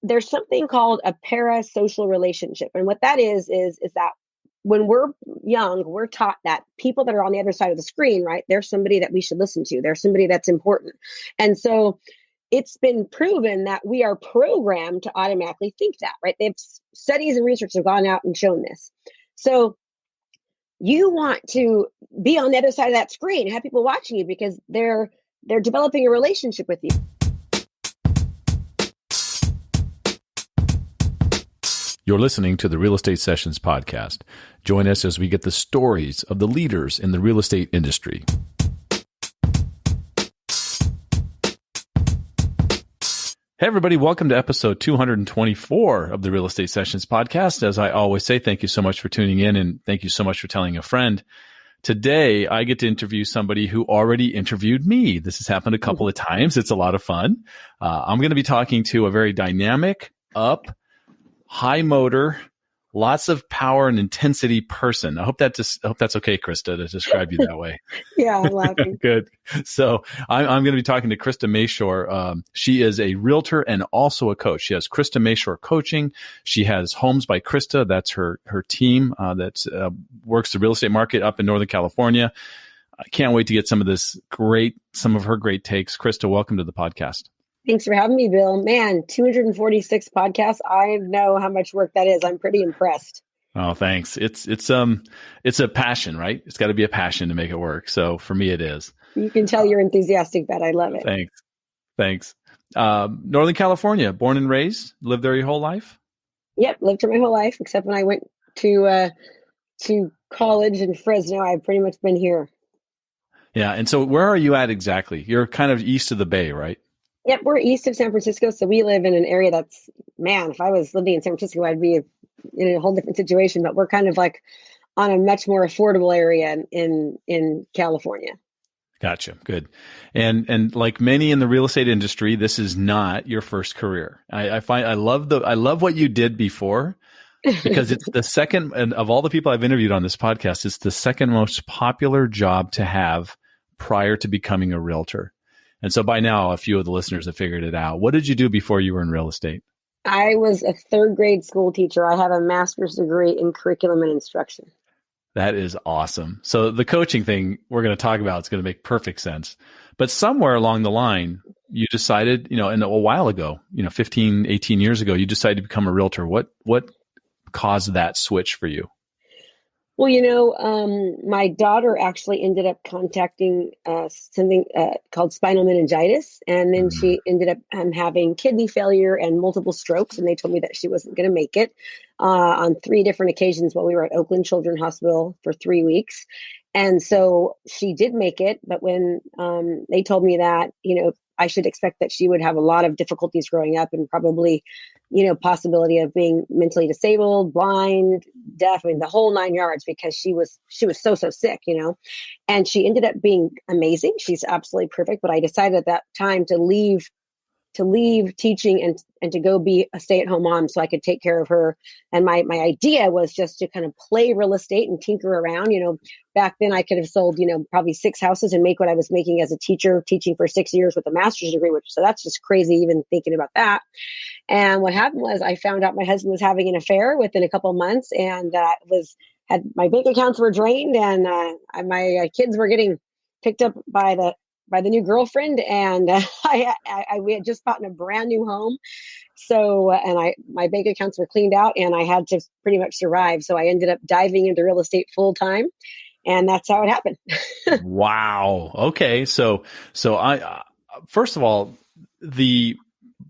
there's something called a parasocial relationship. And what that is that when we're young, we're taught that people that are on the other side of the screen, right? There's somebody that we should listen to. There's somebody that's important. And so it's been proven that we are programmed to automatically think that, right? Studies and research have gone out and shown this. So you want to be on the other side of that screen, have people watching you because they're developing a relationship with you. You're listening to the Real Estate Sessions podcast. Join us as we get the stories of the leaders in the real estate industry. Hey, everybody. Welcome to episode 224 of the Real Estate Sessions podcast. As I always say, thank you so much for tuning in and thank you so much for telling a friend. Today, I get to interview somebody who already interviewed me. This has happened a couple of times. It's a lot of fun. I'm going to be talking to a very dynamic, high motor, lots of power and intensity person. I hope that's okay, Krista, to describe you that way. Yeah, I'm laughing. Good. So I'm going to be talking to Krista Mashore. She is a realtor and also a coach. She has Krista Mashore Coaching. She has Homes by Krista. That's her team that works the real estate market up in Northern California. I can't wait to get some of her great takes. Krista, welcome to the podcast. Thanks for having me, Bill. Man, 246 podcasts. I know how much work that is. I'm pretty impressed. Oh, thanks. It's a passion, right? It's got to be a passion to make it work. So for me, it is. You can tell you're enthusiastic about it. I love it. Thanks. Northern California, born and raised, lived there your whole life? Yep, lived there my whole life, except when I went to college in Fresno. I've pretty much been here. Yeah. And so where are you at exactly? You're kind of east of the Bay, right? Yep, we're east of San Francisco, so we live in an area that's, man, if I was living in San Francisco, I'd be in a whole different situation, but we're kind of like on a much more affordable area in California. Gotcha. Good. And like many in the real estate industry, this is not your first career. I love what you did before because it's the second, and of all the people I've interviewed on this podcast, it's the second most popular job to have prior to becoming a realtor. And so by now, a few of the listeners have figured it out. What did you do before you were in real estate? I was a third grade school teacher. I have a master's degree in curriculum and instruction. That is awesome. So the coaching thing we're going to talk about is going to make perfect sense. But somewhere along the line, you decided, and a while ago, 15, 18 years ago, you decided to become a realtor. What caused that switch for you? Well, my daughter actually ended up contacting something called spinal meningitis, and then she ended up having kidney failure and multiple strokes, and they told me that she wasn't going to make it on 3 different occasions while we were at Oakland Children's Hospital for 3 weeks. And so she did make it, but when they told me that, I should expect that she would have a lot of difficulties growing up and probably, possibility of being mentally disabled, blind, deaf, the whole 9 yards, because she was so sick, and she ended up being amazing. She's absolutely perfect. But I decided at that time to leave teaching and to go be a stay-at-home mom so I could take care of her. And my idea was just to kind of play real estate and tinker around. Back then I could have sold, probably 6 houses and make what I was making as a teacher, teaching for 6 years with a master's degree, so that's just crazy even thinking about that. And what happened was I found out my husband was having an affair within a couple of months, and my bank accounts were drained, and my kids were getting picked up by the new girlfriend, and we had just bought in a brand new home. So, and my bank accounts were cleaned out, and I had to pretty much survive. So I ended up diving into real estate full time, and that's how it happened. Wow. Okay. So I first of all,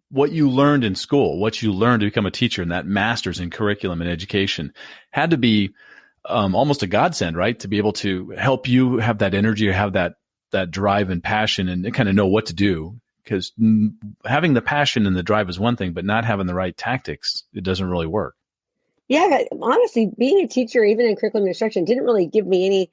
what you learned in school, what you learned to become a teacher, and that master's in curriculum and education had to be almost a godsend, right? To be able to help you have that energy or have that drive and passion and kind of know what to do, because having the passion and the drive is one thing, but not having the right tactics, it doesn't really work. Yeah, honestly, being a teacher, even in curriculum instruction, didn't really give me any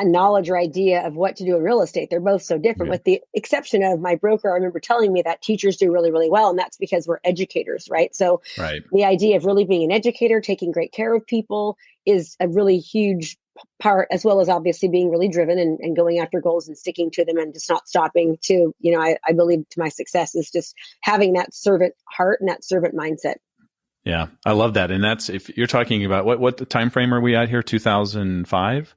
knowledge or idea of what to do in real estate. They're both so different, with the exception of my broker. I remember telling me that teachers do really, really well, and that's because we're educators, right? So the idea of really being an educator, taking great care of people, is a really huge part, as well as obviously being really driven and going after goals and sticking to them and just not stopping to, I believe to my success is just having that servant heart and that servant mindset. Yeah, I love that. And that's, if you're talking about what the time frame are we at here? 2005?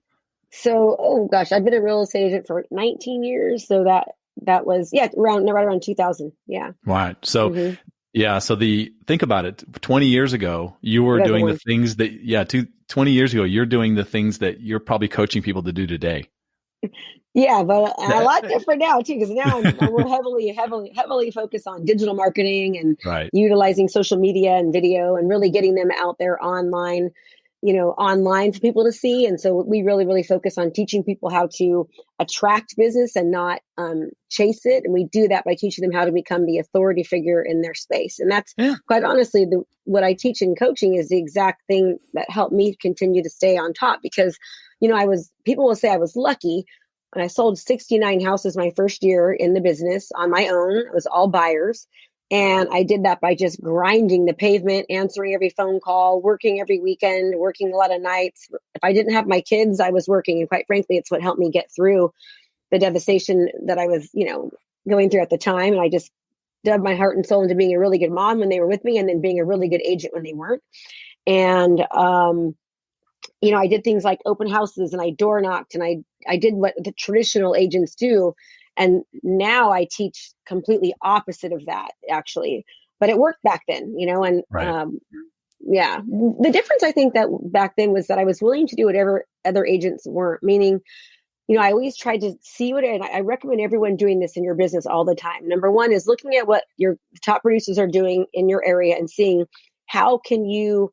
So, oh gosh, I've been a real estate agent for 19 years. So that was, yeah, right around 2000. Yeah. Right. So, Mm-hmm. yeah. So think about it. 20 years ago, you were doing the things that, 20 years ago, you're doing the things that you're probably coaching people to do today. Yeah, but a lot different now too, because now we're heavily focused on digital marketing and Right. utilizing social media and video and really getting them out there online, online for people to see. And so we really, really focus on teaching people how to attract business and not chase it. And we do that by teaching them how to become the authority figure in their space. And that's quite honestly what I teach in coaching is the exact thing that helped me continue to stay on top because, people will say I was lucky. And I sold 69 houses my first year in the business on my own. It was all buyers. And I did that by just grinding the pavement, answering every phone call, working every weekend, working a lot of nights. If I didn't have my kids, I was working. And quite frankly, it's what helped me get through the devastation that I was, going through at the time. And I just dug my heart and soul into being a really good mom when they were with me and then being a really good agent when they weren't. And, I did things like open houses and I door knocked and I did what the traditional agents do. And now I teach completely opposite of that, actually. But it worked back then, and Right. yeah. The difference I think that back then was that I was willing to do whatever other agents weren't, meaning, I always tried to see and I recommend everyone doing this in your business all the time. Number one is looking at what your top producers are doing in your area and seeing how can you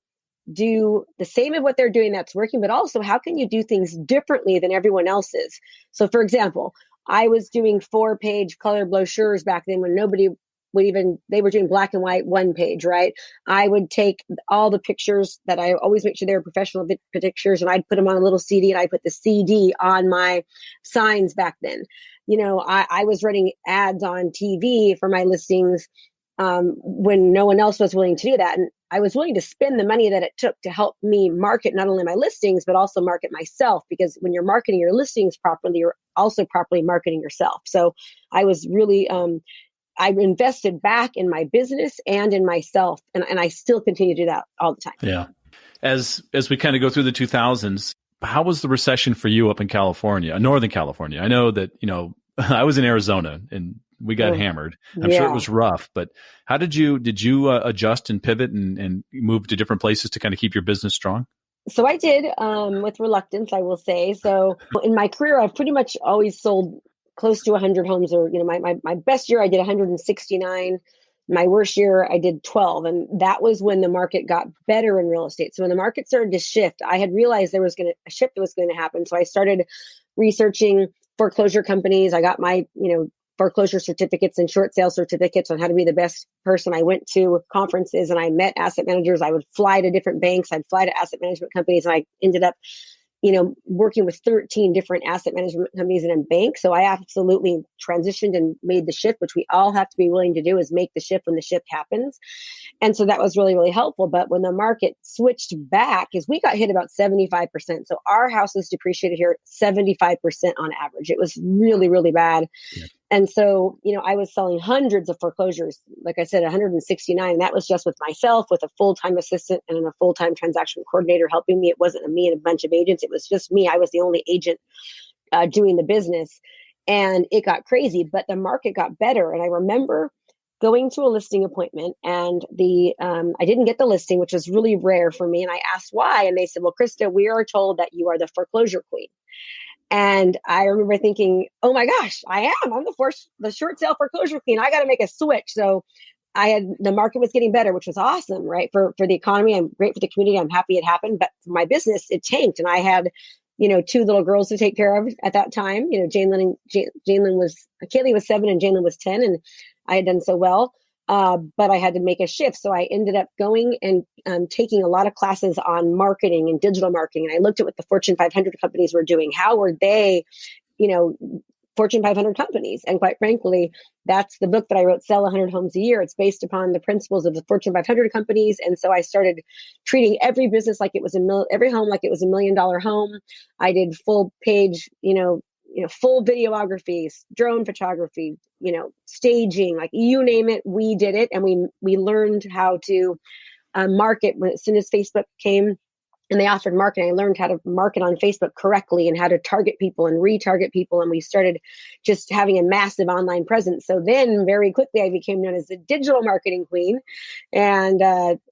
do the same of what they're doing that's working, but also how can you do things differently than everyone else is? So for example, I was doing 4-page color brochures back then when nobody they were doing black and white 1-page, right? I would take all the pictures that I always make sure they were professional pictures and I'd put them on a little CD and I put the CD on my signs back then. I was running ads on TV for my listings when no one else was willing to do that. And I was willing to spend the money that it took to help me market not only my listings, but also market myself. Because when you're marketing your listings properly, you're also properly marketing yourself. So I was really, I invested back in my business and in myself. And I still continue to do that all the time. Yeah. As we kind of go through the 2000s, how was the recession for you up in California, Northern California? I know that, I was in Arizona and we got hammered. I'm sure it was rough, but how did you adjust and pivot and move to different places to kind of keep your business strong? So I did, with reluctance, I will say. So in my career, I've pretty much always sold close to 100 homes or, my best year, I did 169. My worst year, I did 12. And that was when the market got better in real estate. So when the market started to shift, I had realized there was a shift that was going to happen. So I started researching foreclosure companies. I got my, foreclosure certificates and short sale certificates on how to be the best person. I went to conferences and I met asset managers. I would fly to different banks. I'd fly to asset management companies. And I ended up, working with 13 different asset management companies and banks. So I absolutely transitioned and made the shift, which we all have to be willing to do is make the shift when the shift happens. And so that was really, really helpful. But when the market switched back, is we got hit about 75%. So our houses depreciated here 75% on average. It was really, really bad. Yeah. And so, I was selling hundreds of foreclosures, like I said, 169. That was just with myself, with a full-time assistant and a full-time transaction coordinator helping me. It wasn't me and a bunch of agents. It was just me. I was the only agent doing the business. And it got crazy, but the market got better. And I remember going to a listing appointment and I didn't get the listing, which was really rare for me. And I asked why. And they said, well, Krista, we are told that you are the foreclosure queen. And I remember thinking, oh my gosh, I'm the short sale foreclosure queen. I got to make a switch. So the market was getting better, which was awesome, right? For the economy, I'm great for the community. I'm happy it happened, but for my business, it tanked. And I had, 2 little girls to take care of at that time. Kaylee was 7 and Jalen was 10, and I had done so well. But I had to make a shift. So I ended up going and taking a lot of classes on marketing and digital marketing. And I looked at what the Fortune 500 companies were doing. How were they, Fortune 500 companies. And quite frankly, that's the book that I wrote, Sell 100 Homes a Year. It's based upon the principles of the Fortune 500 companies. And so I started treating every business like it was every home like it was $1 million home. I did full page, full videography, drone photography, staging, like you name it, we did it. And we learned how to market as soon as Facebook came and they offered marketing. I learned how to market on Facebook correctly and how to target people and retarget people. And we started just having a massive online presence. So then very quickly, I became known as the digital marketing queen. And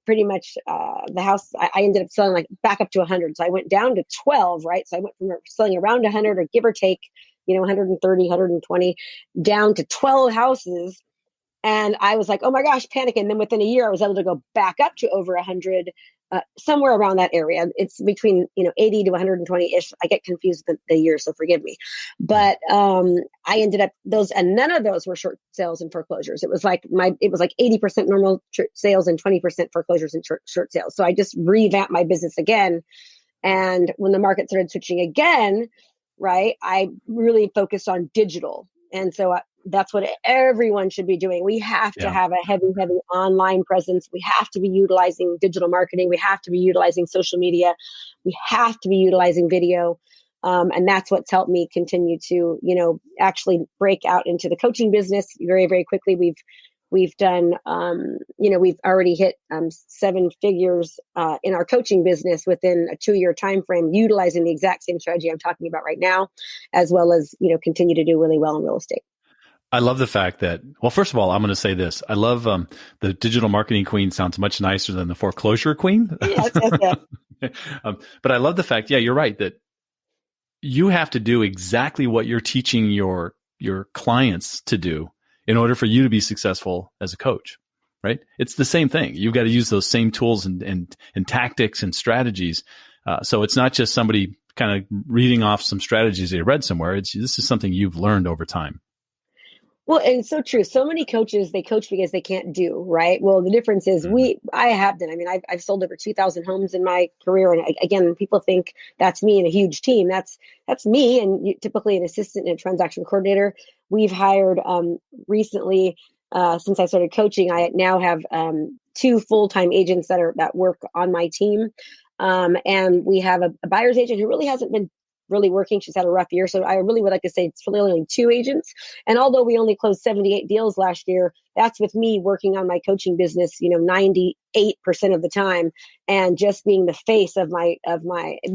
pretty much the house, I ended up selling like back up to 100. So I went down to 12, right? So I went from selling around 100 or give or take, 130, 120 down to 12 houses. And I was like, oh my gosh, panicking. And then within a year, I was able to go back up to over 100, somewhere around that area. It's between 80 to 120 ish. I get confused with the years, so forgive me. But I ended up and none of those were short sales and foreclosures. It was like 80% normal sales and 20% foreclosures and short sales. So I just revamped my business again. And when the market started switching again, right, I really focused on digital. And so that's what everyone should be doing. We have to have a heavy, heavy online presence. We have to be utilizing digital marketing. We have to be utilizing social media. We have to be utilizing video. And that's what's helped me continue to, actually break out into the coaching business very, very quickly. We've done, we've already hit 7 figures in our coaching business within a 2-year time frame, utilizing the exact same strategy I'm talking about right now, as well as, continue to do really well in real estate. I love the fact that, well, first of all, I'm going to say this. I love the digital marketing queen sounds much nicer than the foreclosure queen. Yes. But I love the fact, you're right, that you have to do exactly what you're teaching your clients to do in order for you to be successful as a coach, right? It's the same thing. You've got to use those same tools and tactics and strategies. So it's not just somebody kind of reading off some strategies they read somewhere. This is something you've learned over time. Well, and it's so true. So many coaches, they coach because they can't do, right? Well, the difference is I have done. I mean, I've sold over 2,000 homes in my career. And again, people think that's me and a huge team. That's me and typically an assistant and a transaction coordinator. We've hired recently, since I started coaching, I now have 2 full-time agents that work on my team. And we have a buyer's agent who really hasn't been really working. She's had a rough year. So I really would like to say it's really only 2 agents. And although we only closed 78 deals last year, that's with me working on my coaching business, 98% of the time, and just being the face of my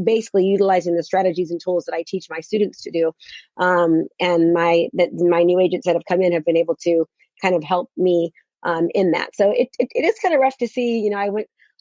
basically utilizing the strategies and tools that I teach my students to do. And my new agents that have come in have been able to kind of help me in that. So it is kind of rough to see,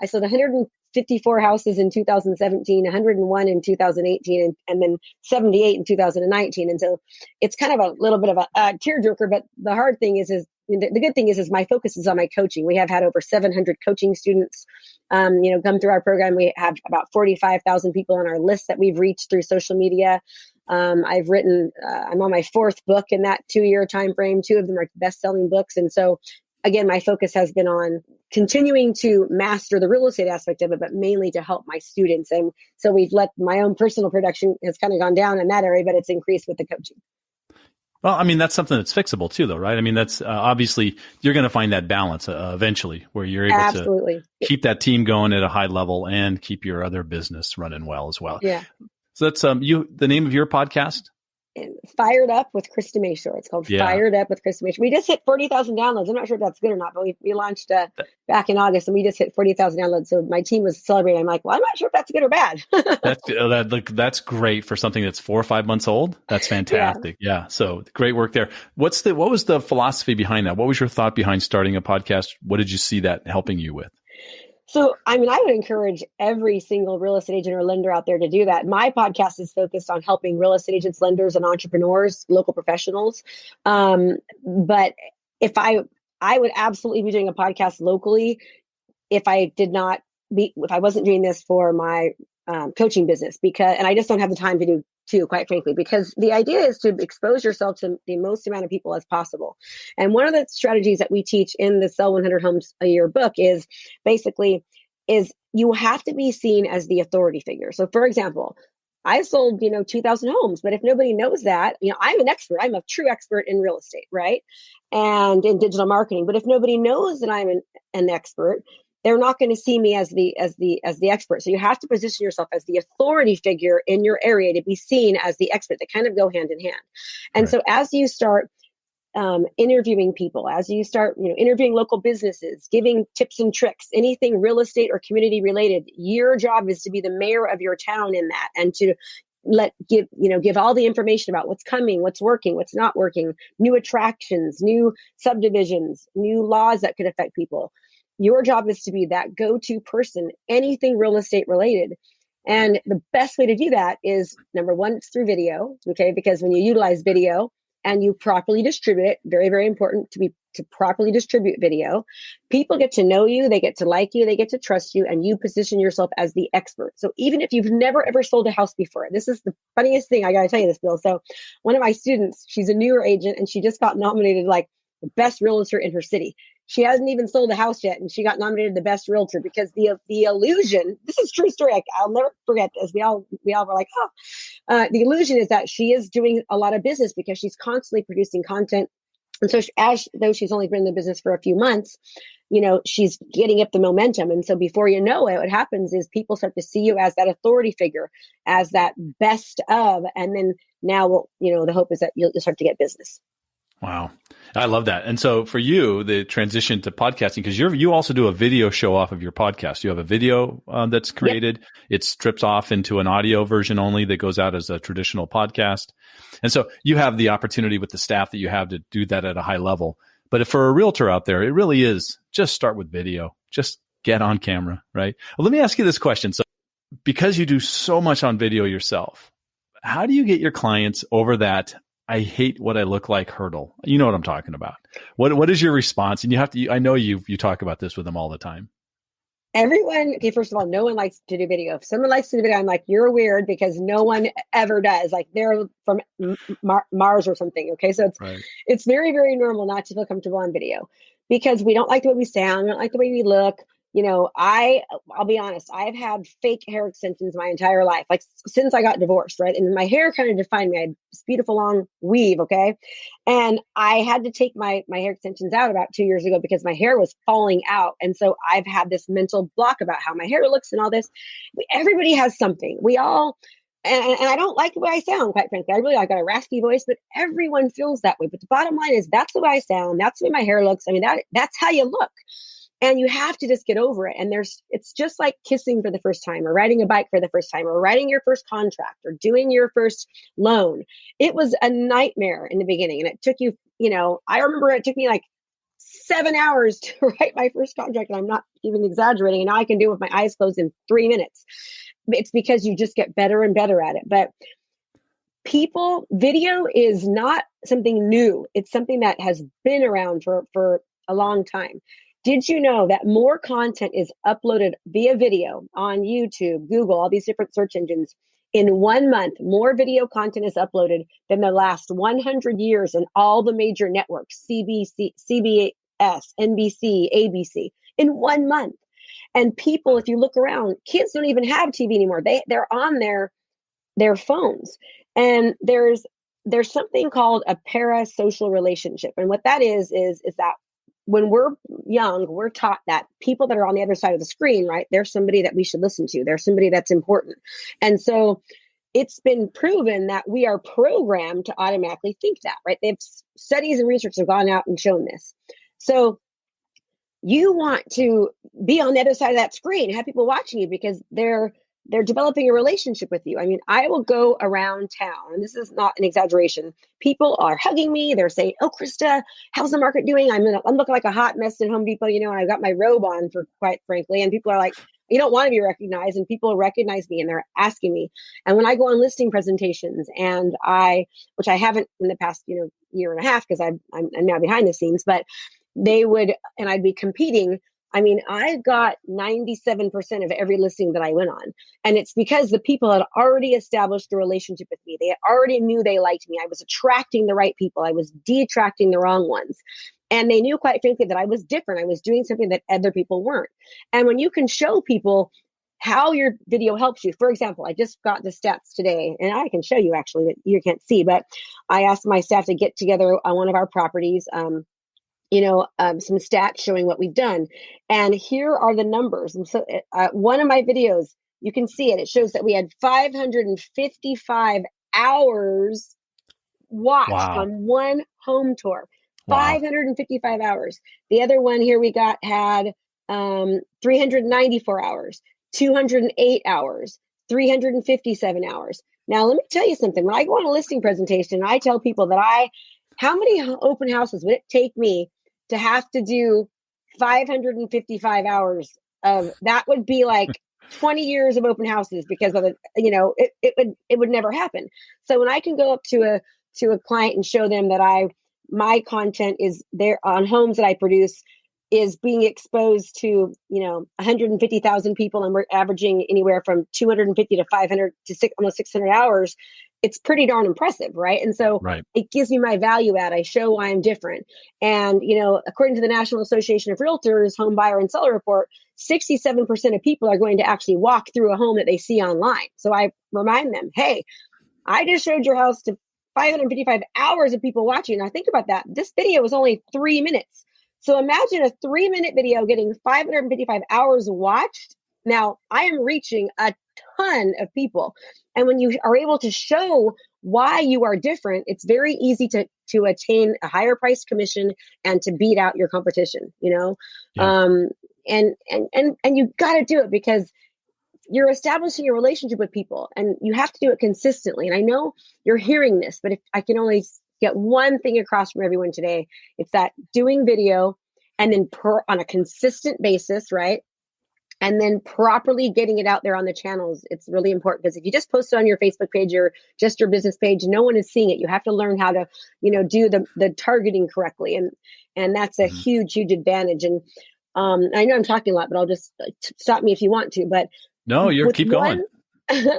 I sold 154 houses in 2017, 101 in 2018, and then 78 in 2019. And so it's kind of a little bit of a tearjerker, but the hard thing is the good thing is my focus is on my coaching. We have had over 700 coaching students, come through our program. We have about 45,000 people on our list that we've reached through social media. I've written, I'm on my 4th book in that 2-year time frame. 2 of them are best-selling books. And so again, my focus has been on continuing to master the real estate aspect of it, but mainly to help my students. And so we've let my own personal production has kind of gone down in that area, but it's increased with the coaching. Well, I mean, that's something that's fixable too, though, right? I mean, that's obviously you're going to find that balance eventually where you're able to keep that team going at a high level and keep your other business running well as well. Yeah. So that's the name of your podcast? Fired Up with Krista Mashore. It's called Fired Up with Krista Mashore. We just hit 40,000 downloads. I'm not sure if that's good or not, but we launched back in August and we just hit 40,000 downloads. So my team was celebrating. I'm like, well, I'm not sure if that's good or bad. That's great for something that's 4 or 5 months old. That's fantastic. Yeah. So great work there. What was the philosophy behind that? What was your thought behind starting a podcast? What did you see that helping you with? So, I mean, I would encourage every single real estate agent or lender out there to do that. My podcast is focused on helping real estate agents, lenders, and entrepreneurs, local professionals. But if I would absolutely be doing a podcast locally if I wasn't doing this for my coaching business, and I just don't have the time to do too, quite frankly, because the idea is to expose yourself to the most amount of people as possible. And one of the strategies that we teach in the Sell 100 Homes a Year book is basically you have to be seen as the authority figure. So for example, I sold, 2,000 homes. But if nobody knows that, I'm an expert. I'm a true expert in real estate, right? And in digital marketing. But if nobody knows that I'm an expert, they're not going to see me as the expert. So you have to position yourself as the authority figure in your area to be seen as the expert. They kind of go hand in hand. And Right. so as you start interviewing people, as you start, interviewing local businesses, giving tips and tricks, anything real estate or community related, your job is to be the mayor of your town in that, and to give all the information about what's coming, what's working, what's not working, new attractions, new subdivisions, new laws that could affect people. Your job is to be that go-to person, anything real estate related. And the best way to do that is, number one, it's through video, okay? Because when you utilize video and you properly distribute it, very, very important to properly distribute video, people get to know you, they get to like you, they get to trust you, and you position yourself as the expert. So even if you've never ever sold a house before, this is the funniest thing, I gotta tell you this, Bill. So one of my students, she's a newer agent, and she just got nominated like the best realtor in her city. She hasn't even sold a house yet, and she got nominated the best realtor because the illusion. This is a true story. I'll never forget this. We all were like, oh, the illusion is that she is doing a lot of business because she's constantly producing content. And so though she's only been in the business for a few months, she's getting up the momentum. And so before you know it, what happens is people start to see you as that authority figure, as that best of, and then now, the hope is that you'll start to get business. Wow. I love that. And so for you, the transition to podcasting, because you also do a video show off of your podcast. You have a video that's created. Yep. It strips off into an audio version only that goes out as a traditional podcast. And so you have the opportunity with the staff that you have to do that at a high level. But if for a realtor out there, it really is just start with video. Just get on camera, right? Well, let me ask you this question. So because you do so much on video yourself, how do you get your clients over that I hate what I look like hurdle? You know what I'm talking about. What is your response? And I know you talk about this with them all the time. Everyone, okay, first of all, no one likes to do video. If someone likes to do video, I'm like, you're weird, because no one ever does. Like, they're from Mars or something. Okay. So it's very, very normal not to feel comfortable on video, because we don't like the way we sound. We don't like the way we look. I'll be honest, I've had fake hair extensions my entire life, like since I got divorced, right? And my hair kind of defined me. I had this beautiful long weave, okay? And I had to take my hair extensions out about 2 years ago because my hair was falling out. And so I've had this mental block about how my hair looks and all this. Everybody has something. We all, and I don't like the way I sound, quite frankly. I got a raspy voice, but everyone feels that way. But the bottom line is, that's the way I sound. That's the way my hair looks. I mean, that's how you look. And you have to just get over it. And it's just like kissing for the first time, or riding a bike for the first time, or writing your first contract, or doing your first loan. It was a nightmare in the beginning. And it took you, I remember it took me like 7 hours to write my first contract. And I'm not even exaggerating. And now I can do it with my eyes closed in 3 minutes. It's because you just get better and better at it. But video is not something new. It's something that has been around for a long time. Did you know that more content is uploaded via video on YouTube, Google, all these different search engines? In 1 month, more video content is uploaded than the last 100 years in all the major networks, CBS, NBC, ABC, in 1 month. And people, if you look around, kids don't even have TV anymore. They're on their phones. And there's something called a parasocial relationship. And what that is that when we're young, we're taught that people that are on the other side of the screen, right, they're somebody that we should listen to. They're somebody that's important. And so it's been proven that we are programmed to automatically think that, right? Studies and research have gone out and shown this. So you want to be on the other side of that screen, have people watching you, because they're developing a relationship with you. I mean, I will go around town, and this is not an exaggeration. People are hugging me. They're saying, "Oh, Krista, how's the market doing? I'm looking like a hot mess at Home Depot, and I've got my robe on, for quite frankly." And people are like, "You don't want to be recognized," and people recognize me, and they're asking me. And when I go on listing presentations, and which I haven't in the past, year and a half, because I'm now behind the scenes, but and I'd be competing. I mean, I got 97% of every listing that I went on. And it's because the people had already established a relationship with me. They already knew they liked me. I was attracting the right people. I was detracting the wrong ones. And they knew, quite frankly, that I was different. I was doing something that other people weren't. And when you can show people how your video helps you. For example, I just got the stats today, and I can show you actually that you can't see, but I asked my staff to get together on one of our properties, some stats showing what we've done. And here are the numbers. And so one of my videos, you can see it. It shows that we had 555 hours watched Wow. on one home tour. Wow. 555 hours. The other one here we got had 394 hours, 208 hours, 357 hours. Now, let me tell you something. When I go on a listing presentation, I tell people that how many open houses would it take me to have to do 555 hours of that? Would be like 20 years of open houses, because of it would never happen. So when I can go up to a client and show them that my content is there on homes that I produce is being exposed to 150,000 people, and we're averaging anywhere from 250 to 500 to almost 600 hours, it's pretty darn impressive, right? And so Right. it gives me my value add. I show why I'm different. And according to the National Association of Realtors home buyer and seller report, 67% of people are going to actually walk through a home that they see online. So I remind them, hey, I just showed your house to 555 hours of people watching. Now think about that. This video was only 3 minutes. So imagine a 3-minute video getting 555 hours watched. Now I am reaching a ton of people. And when you are able to show why you are different, it's very easy to attain a higher price commission and to beat out your competition, Yeah. and you got to do it because you're establishing a relationship with people, and you have to do it consistently. And I know you're hearing this, but if I can only get one thing across from everyone today, it's that doing video and then on a consistent basis, right? And then properly getting it out there on the channels. It's really important, because if you just post it on your Facebook page or just your business page, no one is seeing it. You have to learn how to, do the targeting correctly. And that's a huge advantage. And I know I'm talking a lot, but I'll just stop me if you want to. But No, keep going.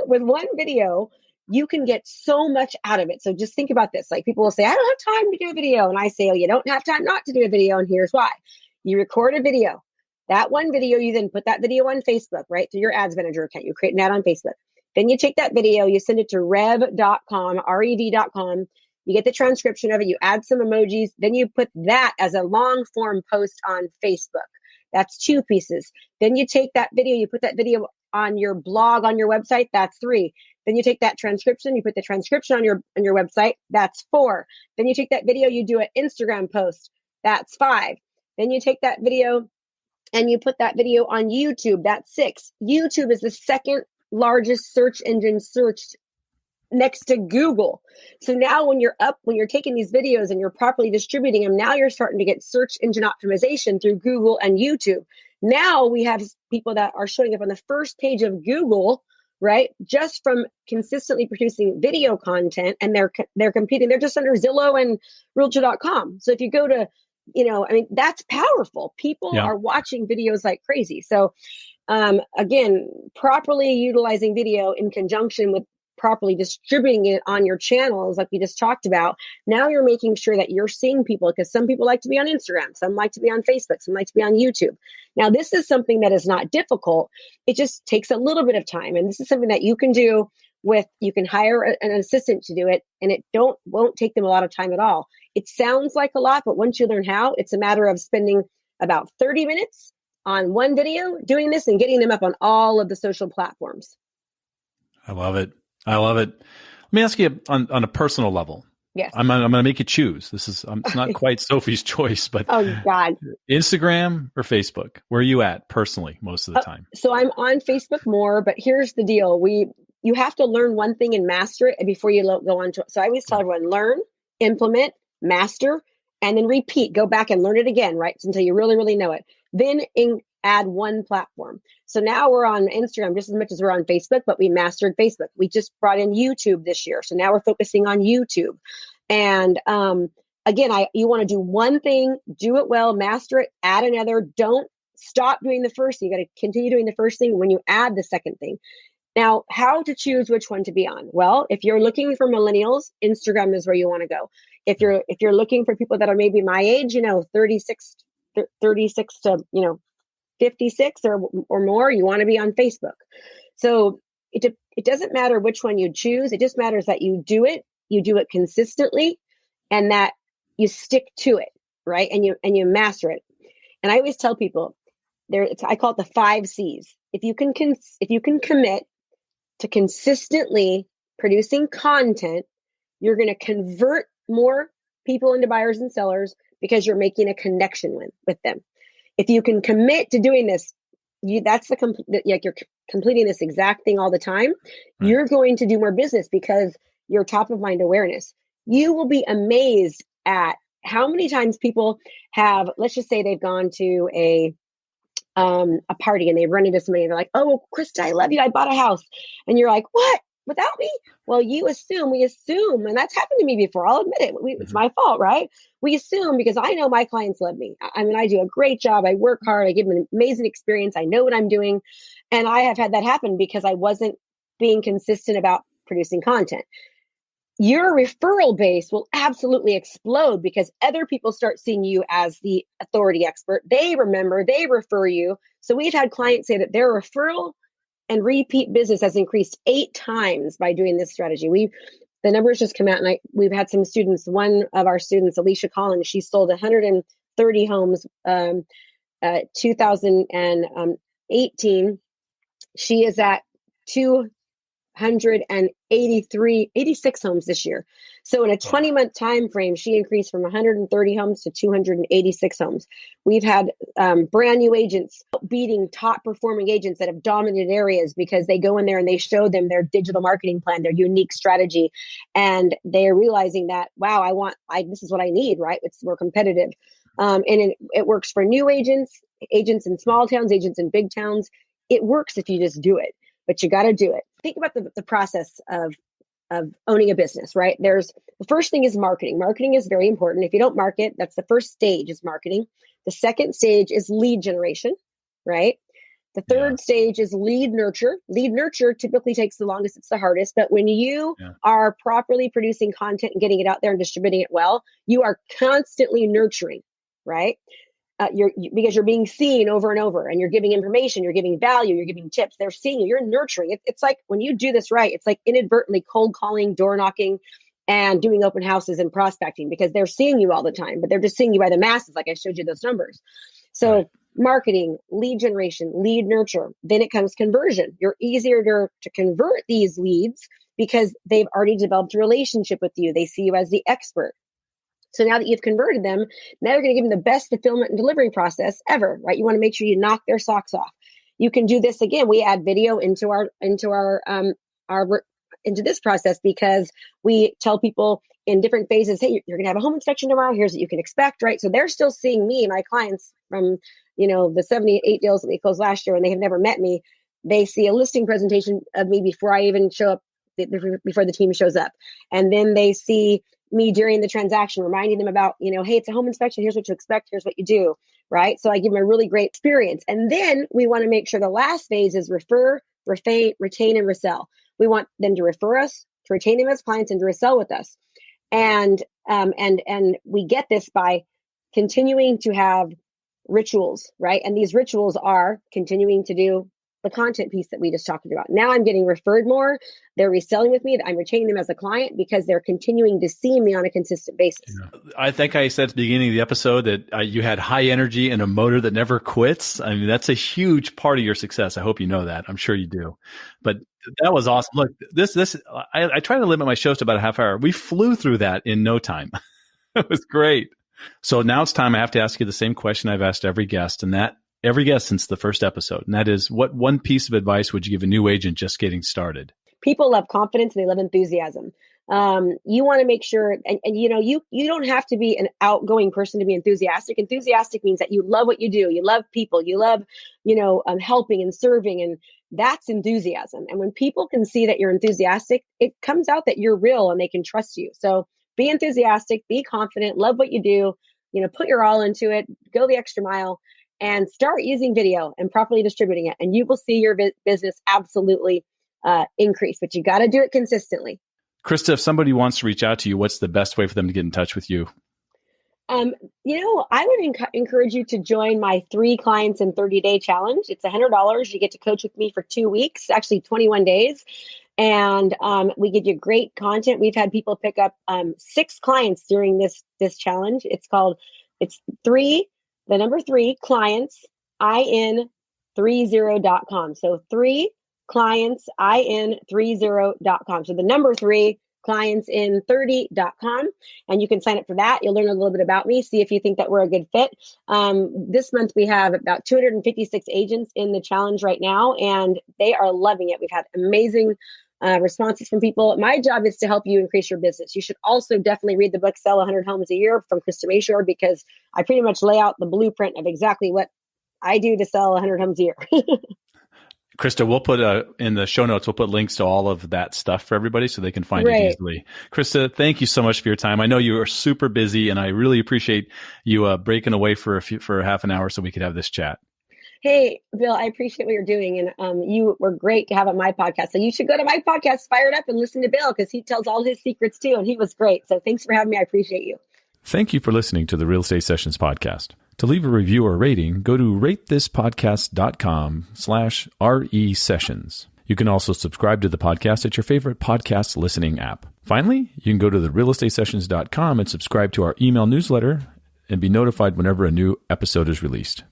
With one video, you can get so much out of it. So just think about this. Like, people will say, I don't have time to do a video. And I say, oh, you don't have time not to do a video. And here's why. You record a video. That one video, you then put that video on Facebook, right? Through your ads manager account. You create an ad on Facebook. Then you take that video, you send it to rev.com, rev.com. You get the transcription of it. You add some emojis. Then you put that as a long form post on Facebook. That's 2 pieces. Then you take that video, you put that video on your blog, on your website. That's 3. Then you take that transcription, you put the transcription on your website. That's 4. Then you take that video, you do an Instagram post. That's 5. Then you take that video and you put that video on YouTube. That's 6. YouTube is the second largest search engine searched next to Google. So now when you're taking these videos and you're properly distributing them, now you're starting to get search engine optimization through Google and YouTube. Now we have people that are showing up on the first page of Google, right? Just from consistently producing video content, and they're competing. They're just under Zillow and Realtor.com. So if you go to, that's powerful. People are watching videos like crazy. So again, properly utilizing video in conjunction with properly distributing it on your channels, like we just talked about, now you're making sure that you're seeing people, because some people like to be on Instagram, some like to be on Facebook, some like to be on YouTube. Now, this is something that is not difficult. It just takes a little bit of time. And this is something that you can do you can hire an assistant to do it, and it won't take them a lot of time at all. It sounds like a lot, but once you learn how, it's a matter of spending about 30 minutes on one video doing this and getting them up on all of the social platforms. I love it. Let me ask you on a personal level. Yes. I'm going to make you choose. This is it's not quite Sophie's choice, but oh God, Instagram or Facebook? Where are you at personally most of the time? So I'm on Facebook more, but here's the deal: you have to learn one thing and master it before you go on to it. So I always tell everyone: learn, implement, master, and then repeat. Go back and learn it again, right, until you really, really know it. Then add one platform. So now we're on Instagram just as much as we're on Facebook, but we mastered Facebook. We just brought in YouTube this year. So now we're focusing on YouTube. And again, you want to do one thing, do it well, master it, add another. Don't stop doing the first thing. You got to continue doing the first thing when you add the second thing. Now, how to choose which one to be on? Well, if you're looking for millennials, Instagram is where you want to go. If you're looking for people that are maybe my age, 36 to, 56 or more, you want to be on Facebook. So it doesn't matter which one you choose. It just matters that you do it consistently, and that you stick to it, right? And you master it. And I always tell people I call it the 5 C's. If you can commit to consistently producing content, you're going to convert more people into buyers and sellers because you're making a connection with them. If you can commit to doing this, you're completing this exact thing all the time. Right. You're going to do more business because you're top of mind awareness. You will be amazed at how many times people have, let's just say they've gone to a party and they run into somebody and they're like, "Oh, Krista, I love you. I bought a house." And you're like, "What? Without me?" Well, we assume, and that's happened to me before. I'll admit it. It's my fault, right? We assume because I know my clients love me. I mean, I do a great job. I work hard. I give them an amazing experience. I know what I'm doing. And I have had that happen because I wasn't being consistent about producing content. Your referral base will absolutely explode because other people start seeing you as the authority expert. They refer you. So we've had clients say that their referral and repeat business has increased 8 times by doing this strategy. The numbers just come out, and we've had some students. One of our students, Alicia Collins, she sold 130 homes, 2018. She is at 86 homes this year. So in a 20-month time frame, she increased from 130 homes to 286 homes. We've had brand new agents beating top performing agents that have dominated areas because they go in there and they show them their digital marketing plan, their unique strategy, and they're realizing that, wow, this is what I need, right? It's more competitive. And it works for new agents in small towns, agents in big towns. It works if you just do it. But you got to do it. Think about the process of owning a business, right? The first thing is marketing. Marketing is very important. If you don't market, that's the first stage is marketing. The second stage is lead generation, right? The third stage is lead nurture. Lead nurture typically takes the longest. It's the hardest. But when you are properly producing content and getting it out there and distributing it well, you are constantly nurturing, right? Because you're being seen over and over, and you're giving information, you're giving value, you're giving tips. They're seeing you, you're nurturing. It's like when you do this right, it's like inadvertently cold calling, door knocking, and doing open houses and prospecting because they're seeing you all the time, but they're just seeing you by the masses, like I showed you those numbers. So marketing, lead generation, lead nurture. Then it comes conversion. You're easier to convert these leads because they've already developed a relationship with you. They see you as the expert. So now that you've converted them, now you're going to give them the best fulfillment and delivery process ever, right? You want to make sure you knock their socks off. You can do this again. We add video into this process because we tell people in different phases, hey, you're going to have a home inspection tomorrow. Here's what you can expect, right? So they're still seeing me, my clients from, the 78 deals that we closed last year, and they have never met me. They see a listing presentation of me before I even show up, before the team shows up. And then they see me during the transaction, reminding them about, hey, it's a home inspection. Here's what you expect. Here's what you do, right? So I give them a really great experience. And then we want to make sure the last phase is refer, retain, and resell. We want them to refer us, to retain them as clients, and to resell with us. And we get this by continuing to have rituals, right? And these rituals are continuing to do the content piece that we just talked about. Now I'm getting referred more. They're reselling with me. I'm retaining them as a client because they're continuing to see me on a consistent basis. Yeah. I think I said at the beginning of the episode that you had high energy and a motor that never quits. I mean, that's a huge part of your success. I hope you know that. I'm sure you do. But that was awesome. Look, I try to limit my shows to about a half hour. We flew through that in no time. It was great. So now it's time. I have to ask you the same question I've asked every guest, and that every guest since the first episode. And that is, what one piece of advice would you give a new agent just getting started? People love confidence and they love enthusiasm. You want to make sure, and you don't have to be an outgoing person to be enthusiastic. Enthusiastic means that you love what you do. You love people. You love, helping and serving, and that's enthusiasm. And when people can see that you're enthusiastic, it comes out that you're real and they can trust you. So be enthusiastic, be confident, love what you do, put your all into it, go the extra mile, and start using video and properly distributing it. And you will see your business absolutely increase, but you got to do it consistently. Krista, if somebody wants to reach out to you, what's the best way for them to get in touch with you? I would encourage you to join my 3 clients in 30-day challenge. It's $100. You get to coach with me for 2 weeks, actually 21 days. And we give you great content. We've had people pick up 6 clients during this challenge. It's the number 3 clients, in30.com. So 3 clients, in30.com. So the number 3 clients in 30.com. And you can sign up for that. You'll learn a little bit about me, see if you think that we're a good fit. This month, we have about 256 agents in the challenge right now, and they are loving it. We've had amazing responses from people. My job is to help you increase your business. You should also definitely read the book, Sell 100 Homes a Year from Krista Mashore, because I pretty much lay out the blueprint of exactly what I do to sell 100 homes a year. Krista, we'll put in the show notes, we'll put links to all of that stuff for everybody so they can find it easily. Krista, thank you so much for your time. I know you are super busy, and I really appreciate you breaking away for half an hour so we could have this chat. Hey, Bill, I appreciate what you're doing. And you were great to have on my podcast. So you should go to my podcast, Fired Up, and listen to Bill, because he tells all his secrets too. And he was great. So thanks for having me. I appreciate you. Thank you for listening to the Real Estate Sessions podcast. To leave a review or rating, go to ratethispodcast.com/RE sessions. You can also subscribe to the podcast at your favorite podcast listening app. Finally, you can go to therealestatesessions.com and subscribe to our email newsletter and be notified whenever a new episode is released.